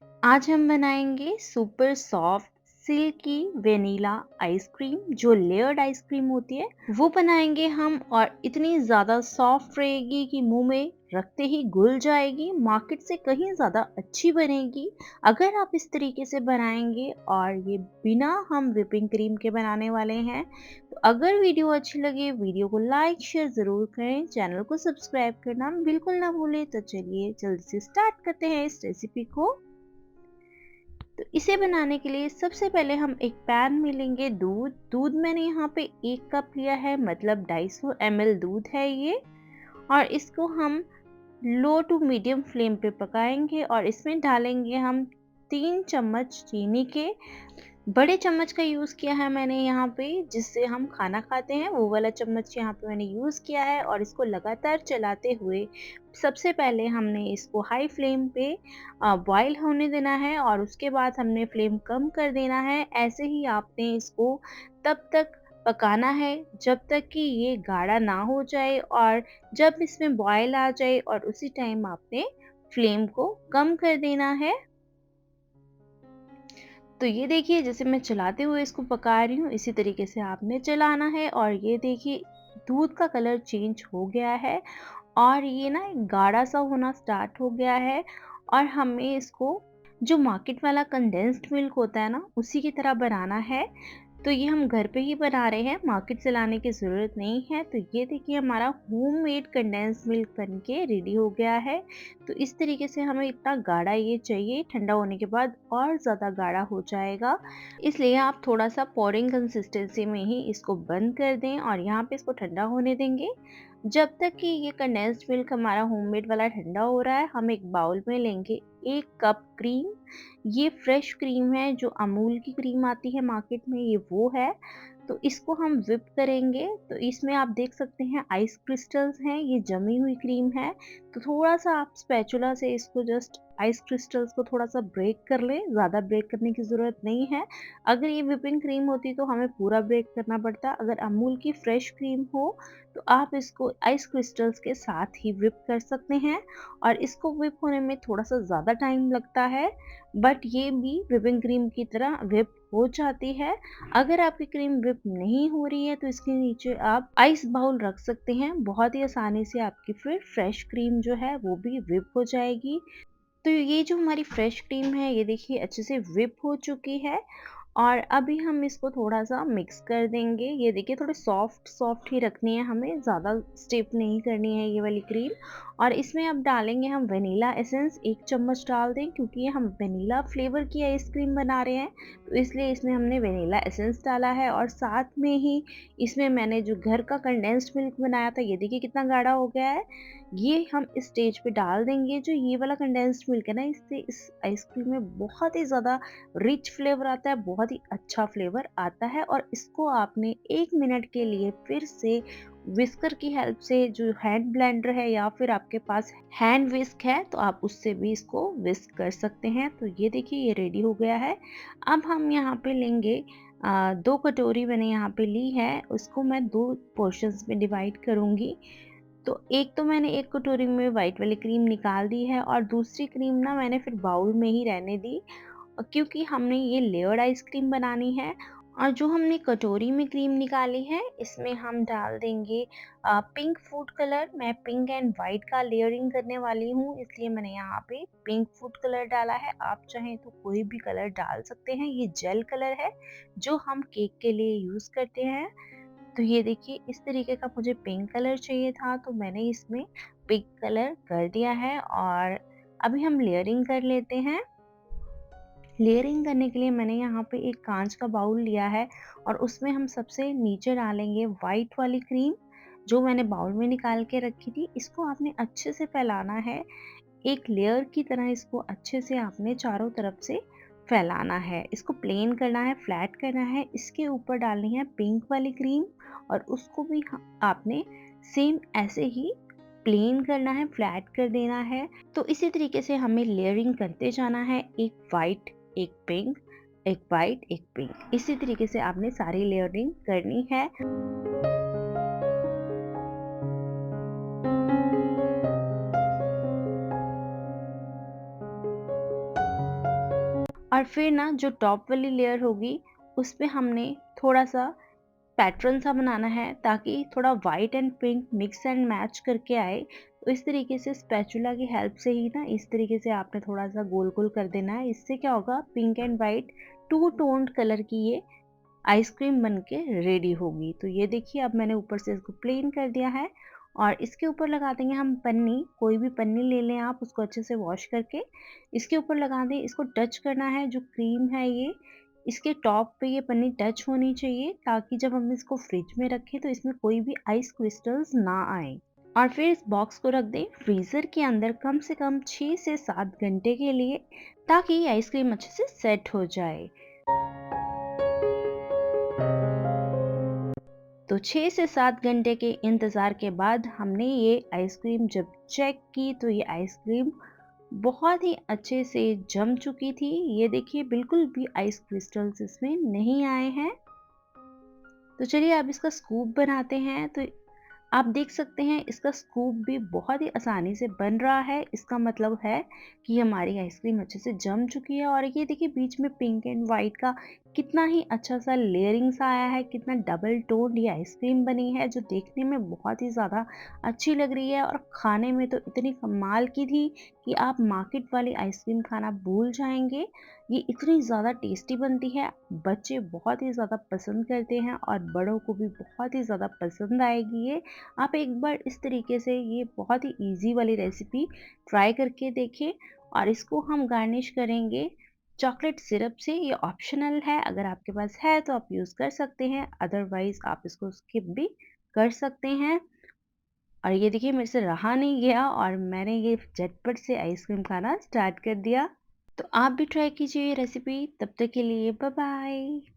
आज हम बनाएंगे super soft silky vanilla ice cream जो लेयर्ड आइसक्रीम होती है वो बनाएंगे हम। और इतनी ज़्यादा सॉफ्ट रहेगी कि मुंह में रखते ही घुल जाएगी, मार्केट से कहीं ज़्यादा अच्छी बनेगी अगर आप इस तरीके से बनाएंगे। और ये बिना हम व्हिपिंग क्रीम के बनाने वाले हैं। तो अगर वीडियो अच्छी लगे वीडियो को लाइक शेयर ज़रूर करें, चैनल को सब्सक्राइब करना बिल्कुल ना भूलें। तो चलिए जल्दी से स्टार्ट करते हैं इस रेसिपी को। तो इसे बनाने के लिए सबसे पहले हम एक पैन में लेंगे दूध मैंने यहाँ पे 1 कप लिया है, मतलब 250 ml दूध है ये। और इसको हम लो टू मीडियम फ्लेम पे पकाएंगे और इसमें डालेंगे हम 3 चम्मच चीनी के। बड़े चम्मच का यूज़ किया है मैंने यहाँ पे, जिससे हम खाना खाते हैं वो वाला चम्मच यहाँ पे मैंने यूज़ किया है। और इसको लगातार चलाते हुए सबसे पहले हमने इसको हाई फ्लेम पे बॉईल होने देना है और उसके बाद हमने फ्लेम कम कर देना है। ऐसे ही आपने इसको तब तक पकाना है जब तक कि ये गाढ़ा ना हो जाए, और जब इसमें बॉईल आ जाए और उसी टाइम आपने फ्लेम को कम कर देना है। तो ये देखिए जैसे मैं चलाते हुए इसको पका रही हूँ इसी तरीके से आपने चलाना है। और ये देखिए दूध का कलर चेंज हो गया है और ये ना एक गाढ़ा सा होना स्टार्ट हो गया है। और हमें इसको जो मार्केट वाला कंडेंस्ड मिल्क होता है ना उसी की तरह बनाना है। तो ये हम घर पे ही बना रहे हैं, मार्केट से लाने की ज़रूरत नहीं है। तो ये देखिए हमारा होममेड कंडेंस्ड मिल्क बन के रेडी हो गया है। तो इस तरीके से हमें इतना गाढ़ा ये चाहिए, ठंडा होने के बाद और ज़्यादा गाढ़ा हो जाएगा। इसलिए आप थोड़ा सा पोरिंग कंसिस्टेंसी में ही इसको बंद कर दें और यहाँ पे इसको ठंडा होने देंगे। जब तक कि ये कंडेंस्ड मिल्क हमारा होममेड वाला ठंडा हो रहा है, हम एक बाउल में लेंगे 1 कप क्रीम। ये फ्रेश क्रीम है, जो अमूल की क्रीम आती है मार्केट में, ये वो है। तो इसको हम व्हिप करेंगे। तो इसमें आप देख सकते हैं आइस क्रिस्टल्स हैं, ये जमी हुई क्रीम है। तो थोड़ा सा आप स्पैचुला से इसको जस्ट आइस क्रिस्टल्स को थोड़ा सा ब्रेक कर लें, ज़्यादा ब्रेक करने की ज़रूरत नहीं है। अगर ये व्हिपिंग क्रीम होती तो हमें पूरा ब्रेक करना पड़ता। अगर अमूल की फ्रेश क्रीम हो तो आप इसको आइस क्रिस्टल्स के साथ ही व्हिप कर सकते हैं। और इसको व्हिप होने में थोड़ा सा ज़्यादा टाइम लगता है, बट ये भी व्हिपिंग क्रीम की तरह व्हिप हो जाती है। अगर आपकी क्रीम व्हिप नहीं हो रही है तो इसके नीचे आप आइस बाउल रख सकते हैं, बहुत ही आसानी से आपकी फिर फ्रेश क्रीम जो है वो भी व्हिप हो जाएगी। तो ये जो हमारी फ्रेश क्रीम है ये देखिए अच्छे से व्हिप हो चुकी है। और अभी हम इसको थोड़ा-सा मिक्स कर देंगे। ये देखिए थोड़ी सॉफ्ट सॉफ्ट ही रखनी है हमें, ज़्यादा स्टिफ नहीं करनी है ये वाली क्रीम। और इसमें अब डालेंगे हम वेनिला एसेंस, 1 चम्मच डाल दें क्योंकि ये हम वेनिला फ्लेवर की आइसक्रीम बना रहे हैं। तो इसलिए इसमें हमने वेनिला एसेंस डाला है और साथ में ही इसमें मैंने जो घर का कंडेंस्ड मिल्क बनाया था, ये देखिए कितना गाढ़ा हो गया है। ये हम इस स्टेज पे डाल देंगे। जो ये वाला कंडेंस्ड मिल्क है ना, इससे इस आइसक्रीम में बहुत ही ज़्यादा रिच फ्लेवर आता है, बहुत ही अच्छा फ्लेवर आता है। और इसको आपने 1 मिनट के लिए फिर से विस्कर की हेल्प से, जो हैंड ब्लेंडर है या फिर आपके पास हैंड विस्क है तो आप उससे भी इसको विस्क कर सकते हैं। तो ये देखिए ये रेडी हो गया है। अब हम यहाँ पे लेंगे 2 कटोरी मैंने यहाँ पे ली है, उसको मैं 2 पोर्शंस में डिवाइड करूँगी। तो एक तो मैंने 1 कटोरी में वाइट वाली क्रीम निकाल दी है और दूसरी क्रीम ना मैंने फिर बाउल में ही रहने दी, क्योंकि हमने ये लेयर्ड आइसक्रीम बनानी है। और जो हमने कटोरी में क्रीम निकाली है इसमें हम डाल देंगे पिंक फूड कलर। मैं पिंक एंड वाइट का लेयरिंग करने वाली हूँ, इसलिए मैंने यहाँ पे पिंक फूड कलर डाला है। आप चाहें तो कोई भी कलर डाल सकते हैं, ये जेल कलर है जो हम केक के लिए यूज़ करते हैं। तो ये देखिए इस तरीके का मुझे पिंक कलर चाहिए था तो मैंने इसमें पिंक कलर कर दिया है। और अभी हम लेयरिंग कर लेते हैं। लेयरिंग करने के लिए मैंने यहाँ पे एक कांच का बाउल लिया है और उसमें हम सबसे नीचे डालेंगे वाइट वाली क्रीम, जो मैंने बाउल में निकाल के रखी थी। इसको आपने अच्छे से फैलाना है, एक लेयर की तरह इसको अच्छे से आपने चारों तरफ से फैलाना है। इसको प्लेन करना है, फ्लैट करना है। इसके ऊपर डालनी है पिंक वाली क्रीम और उसको भी आपने सेम ऐसे ही प्लेन करना है, फ्लैट कर देना है। तो इसी तरीके से हमें लेयरिंग करते जाना है, एक वाइट, एक पिंक, एक वाइट, एक पिंक। इसी तरीके से आपने सारी लेयरिंग करनी है। और फिर ना जो टॉप वाली लेयर होगी उस पे हमने थोड़ा-सा पैटर्न सा बनाना है ताकि थोड़ा white and pink mix and match करके आए। तो इस तरीके से स्पैचुला की हेल्प से ही ना इस तरीके से आपने थोड़ा-सा गोल-गोल कर देना है। इससे क्या होगा, pink and white two toned colour की ये आइसक्रीम बन के रेडी होगी। तो ये देखिए अब मैंने ऊपर से इसको प्लेन कर दिया है और इसके ऊपर लगा देंगे हम पन्नी। कोई भी पन्नी ले लें आप, उसको अच्छे से वॉश करके इसके ऊपर लगा दें। इसको टच करना है, जो क्रीम है ये इसके टॉप पे ये पन्नी टच होनी चाहिए ताकि जब हम इसको फ्रिज में रखें तो इसमें कोई भी आइस क्रिस्टल्स ना आए। और फिर इस बॉक्स को रख दें फ्रीज़र के अंदर कम से कम 6 से 7 घंटे के लिए, ताकि ये आइसक्रीम अच्छे से सेट हो जाए। तो 6 से 7 घंटे के इंतज़ार के बाद हमने ये आइसक्रीम जब चेक की तो ये आइसक्रीम बहुत ही अच्छे से जम चुकी थी। ये देखिए बिल्कुल भी आइस क्रिस्टल्स इसमें नहीं आए हैं। तो चलिए अब इसका स्कूप बनाते हैं। तो आप देख सकते हैं इसका स्कूप भी बहुत ही आसानी से बन रहा है। इसका मतलब है कि हमारी आइसक्रीम अच्छे से जम चुकी है। और ये देखिए बीच में पिंक एंड वाइट का कितना ही अच्छा सा लेयरिंग सा आया है, कितना डबल टोन ये आइसक्रीम बनी है जो देखने में बहुत ही ज़्यादा अच्छी लग रही है और खाने में तो इतनी कमाल की थी कि आप मार्केट वाली आइसक्रीम खाना भूल जाएंगे। ये इतनी ज़्यादा टेस्टी बनती है, बच्चे बहुत ही ज़्यादा पसंद करते हैं और बड़ों को भी बहुत ही ज़्यादा पसंद आएगी ये। आप एक बार इस तरीके से ये बहुत ही इजी वाली रेसिपी ट्राई करके देखें। और इसको हम गार्निश करेंगे चॉकलेट सिरप से। ये ऑप्शनल है, अगर आपके पास है तो आप यूज़ कर सकते हैं, अदरवाइज़ आप इसको स्किप भी कर सकते हैं। और ये देखिए मेरे से रहा नहीं गया और मैंने ये झटपट से आइसक्रीम खाना स्टार्ट कर दिया। तो आप भी ट्राई कीजिए ये रेसिपी। तब तक के लिए बाय बाय।